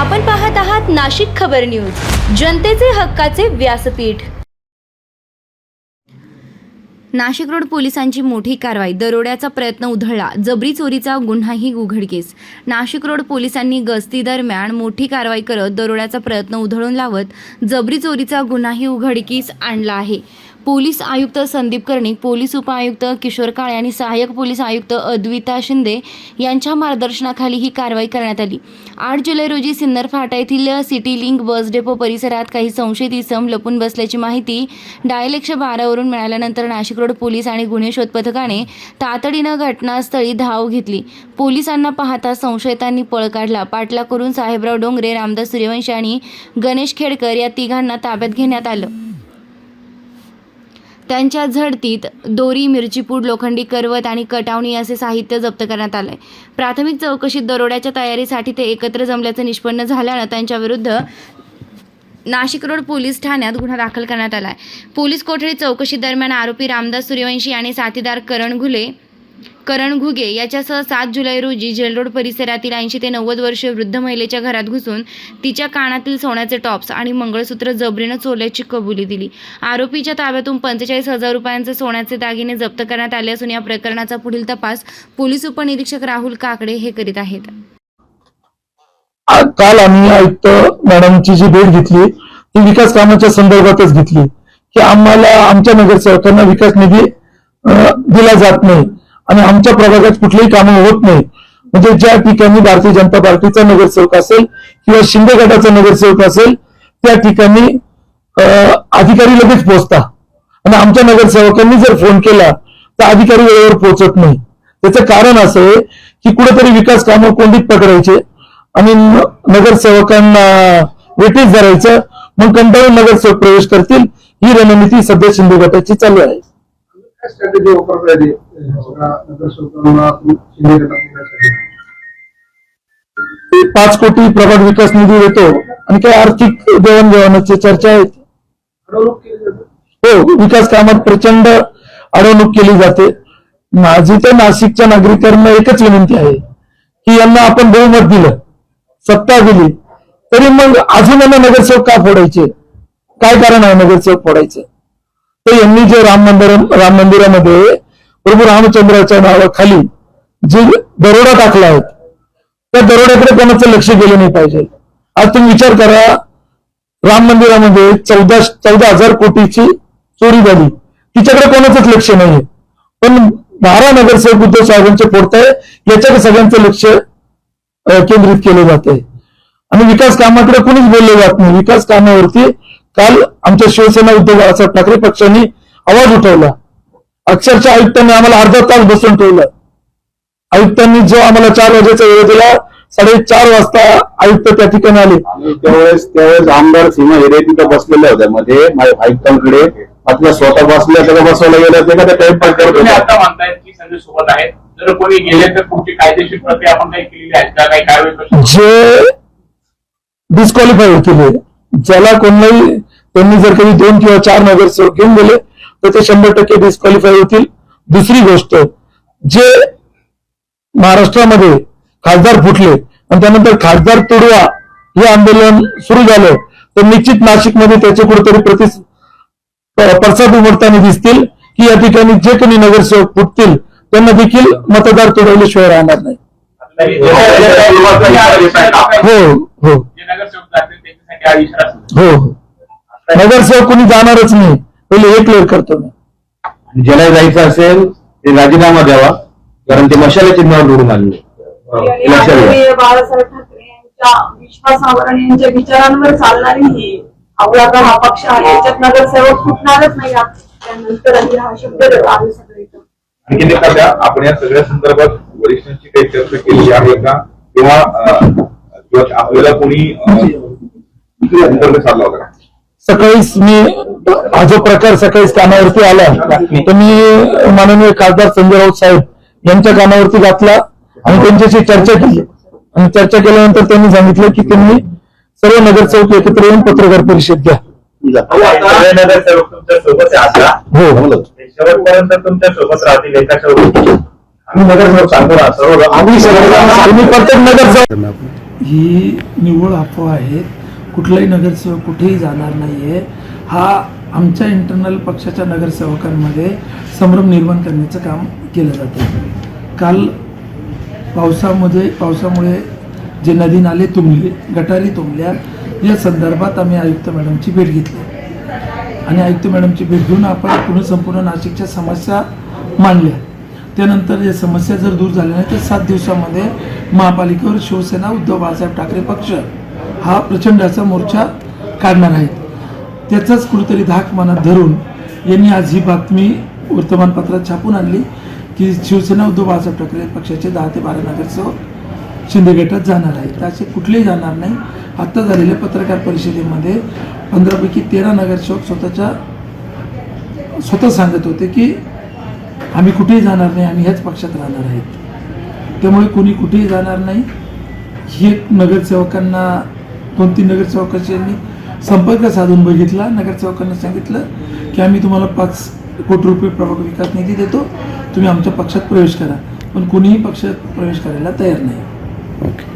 आपण पाहत आहात नाशिक खबर न्यूज, जनतेचे हक्काचे व्यासपीठ। नाशिक रोड पोलिसांची मोठी कारवाई, दरोड्याचा प्रयत्न उधळला, जबरी चोरीचा गुन्हाही उघडकीस। नाशिक रोड पोलिसांनी गस्ती दरम्यान मोठी कारवाई करत दरोड्याचा प्रयत्न उधळून लावत जबरी चोरीचा गुन्हाही उघडकीस आणला आहे। पोलीस आयुक्त संदीप कर्णिक, पोलीस उपआयुक्त किशोर काळे आणि सहाय्यक पोलीस आयुक्त अद्विता शिंदे यांच्या मार्गदर्शनाखाली ही कारवाई करण्यात आली। 8 जुलै रोजी सिन्नर फाटा येथील सिटी लिंक बस डेपो परिसरात काही संशयित इसम लपून बसल्याची माहिती डायल 112 वरून मिळाल्यानंतर नाशिक रोड पोलीस आणि गुन्हे शोध पथकाने तातडीनं घटनास्थळी धाव घेतली। पोलिसांना पाहता संशयितांनी पळ काढला। पाठलाग करून साहेबराव डोंगरे, रामदास सूर्यवंशी आणि गणेश खेडकर या तिघांना ताब्यात घेण्यात आलं। त्यांच्या झडतीत दोरी, मिरचीपूड, लोखंडी करवत आणि कटावणी असे साहित्य जप्त करण्यात आले। प्राथमिक चौकशीत दरोड्याच्या तयारीसाठी ते एकत्र जमल्याचं निष्पन्न झाल्यानं त्यांच्या विरुद्ध नाशिक रोड पोलीस ठाण्यात गुन्हा दाखल करण्यात आला आहे। पोलीस कोठडी चौकशी दरम्यान आरोपी रामदास सूर्यवंशी आणि साथीदार करण घुगे याच्यासह 7 जुलै रोजी जेल रोड परिसरातील 80 ते 90 वर्षीय वृद्ध महिलेच्या घरात घुसून तिच्या कानातील सोन्याचे टॉप्स आणि मंगळसूत्र जबरीनं चोरल्याची कबुली दिली। आरोपीच्या ताब्यातून 45,000 रुपयांचे सोन्याचे दागिने जप्त करण्यात आले असून या प्रकरणाचा पुढील तपास पोलीस उपनिरीक्षक राहुल काकडे हे करीत आहेत। काल आम्ही आयुक्त मॅडमची जी भेट घेतली ती विकास कामाच्या संदर्भातच घेतली की आम्हाला आमच्या नगरसेवकांना विकास निधी दिला जात नाही आणि आमच्या प्रभागात कुठलीही कामं होत नाही। म्हणजे ज्या ठिकाणी भारतीय जनता पार्टीचा नगरसेवक असेल किंवा शिंदे गटाचा नगरसेवक असेल त्या ठिकाणी अधिकारी लगेच पोहोचता आणि आमच्या नगरसेवकांनी जर फोन केला तर अधिकारी वेळेवर पोहोचत नाही। त्याचं कारण असं आहे की कुठेतरी विकास कामं कोंडीत पकडायचे आणि नगरसेवकांना वेटीस धरायचं, मग कंटाळून नगरसेवक प्रवेश करतील। ही रणनीती सध्या शिंदे गटाची चालू आहे। स्ट्रॅटेजी वापरता येते नगरसेवकांना शिंदे गटासाठी 5 कोटी प्रभाग विकास निधी देतो आणि काही आर्थिक देवाणघेवाणाची चर्चा आहे। हो, विकास कामात प्रचंड अडवणूक केली जाते। माझी तर नाशिकच्या नागरिकांना एकच विनंती आहे की यांना आपण बहुमत दिलं, सत्ता दिली, तरी मग अजून यांना नगरसेवक का फोडायचे? काय कारण आहे नगरसेवक फोडायचं? तर यांनी जे राम मंदिरामध्ये प्रभू रामचंद्राच्या नावाखाली जे दरोडा टाकला आहे त्या दरोड्याकडे कोणाचं लक्ष गेलं नाही पाहिजे। आज तुम्ही विचार करा, राम मंदिरामध्ये 14,000 कोटीची चोरी झाली, तिच्याकडे कोणाचंच लक्ष नाहीये, पण 12 नगरसेवक उद्धव साहेबांचे फोडताय याच्याकडे सगळ्यांचं लक्ष केंद्रित केलं जाते आणि विकास कामाकडे कोणीच बोलले जात नाही। विकास कामावरती काल आमच्या शिवसेना उद्धव बाळासाहेब ठाकरे पक्षांनी आवाज उठवला। अक्षरशः आयुक्तांनी आम्हाला अर्धा तास बसून ठेवलं। आयुक्तांनी जो आम्हाला 4 वाजेचा वेळ दिला, 4:30 वाजता आयुक्त त्या ठिकाणी आले। त्यावेळेस आमदार सीमा हिरे तिथं बसलेल्या होत्या मध्ये आयुक्तांकडे आपल्या स्वतः बसल्या त्याला बसवलं गेलं ते का टाइम पास करत होते। आता म्हणतायत की संजय सोबत आहेत, जर कोणी गेले तर पुढची कायदेशीर प्रक्रिया आपण काही केलेली आहे का? काही कारवाई जे डिस्क्वालिफाय केले, ज्याला कोणी त्यांनी जर कधी 2 किंवा 4 नगरसेवक घेऊन गेले तर ते 100% डिस्क्वालिफाय होतील। दुसरी गोष्ट, जे महाराष्ट्रामध्ये खासदार फुटले आणि त्यानंतर खासदार तुडवा हे आंदोलन सुरू झालं तर निश्चित नाशिकमध्ये त्याचे कुठेतरी पडसाद उमटताना दिसतील की या ठिकाणी जे कोणी नगरसेवक फुटतील त्यांना देखील मतदार तुडवल्याशिवाय राहणार नाही। हो हो हो, नगरसेवक कोणी जाणारच नाही, पहिले हे क्लिअर करतो मी। ज्याला जायचं असेल ते राजीनामा द्यावा, कारण ते मशाला चिन्हावर निवडून आले। बाळासाहेब ठाकरे यांच्या विश्वासावर आणि यांच्या विचारांवर चालणारी ही आपला हा पक्ष आहे, याच्यात नगरसेवक फुटणारच नाही। त्यानंतर हा शब्द आहे सगळे। आणखी एखाद्या आपण या सगळ्या संदर्भात वरिष्ठांची काही चर्चा केली आहे का, किंवा आपल्याला कोणी चालला होता? सकाळीच मी हा जो प्रकार सकाळीच कानावरती आला तर मी माननीय खासदार संजय राऊत साहेब यांच्या कानावरती घातला आणि त्यांच्याशी चर्चा केली आणि चर्चा केल्यानंतर त्यांनी सांगितलं की त्यांनी सर्व नगरसेवक एकत्र येऊन पत्रकार परिषद घ्या। नगरसेवक तुमच्या सोबत हो, शेवटपर्यंत तुमच्या सोबत राहतील एका आम्ही नगरसेवक सांगतो ना, सर्व आम्ही प्रत्येक नगरसेवक ही निव्वळ अफवा आहेत. कुठलाही नगरसेवक कुठेही जाणार नाही आहे. हा आमच्या इंटरनल पक्षाच्या नगरसेवकांमध्ये संभ्रम निर्माण करण्याचं काम केलं जातं. काल पावसामुळे जे नदी नाले तुंबले, गटारी तुंबल्या, या संदर्भात आम्ही आयुक्त मॅडमची भेट घेतली आणि आयुक्त मॅडमची भेट घेऊन आपण संपूर्ण नाशिकच्या समस्या मांडल्या. त्यानंतर या समस्या जर दूर झाल्या नाही तर 7 दिवसामध्ये महापालिकेवर शिवसेना उद्धव बाळासाहेब ठाकरे पक्ष हा प्रचंड असा मोर्चा काढणार आहे. त्याचाच कुठेतरी धाक मनात धरून यांनी आज ही बातमी वर्तमानपत्रात छापून आणली की शिवसेना उद्धव बाळासाहेब ठाकरे पक्षाचे 10 ते 12 नगरसेवक शिंदे गटात जाणार आहेत. तर असे कुठलेही जाणार नाही. आत्ता झालेल्या पत्रकार परिषदेमध्ये 15पैकी 13 नगरसेवक स्वतः सांगत होते की आम्ही कुठेही जाणार नाही, आम्ही ह्याच पक्षात राहणार आहेत. त्यामुळे कोणी कुठेही जाणार नाही. ही नगरसेवकांना 2-3 नगरसेवकांशी यांनी संपर्क साधून बघितला. नगरसेवकांना सांगितलं की आम्ही तुम्हाला 5 कोटी रुपये प्रभाग विकास निधी देतो, तुम्ही आमच्या पक्षात प्रवेश करा. पण कोणीही पक्षात प्रवेश करायला तयार नाही. ओके.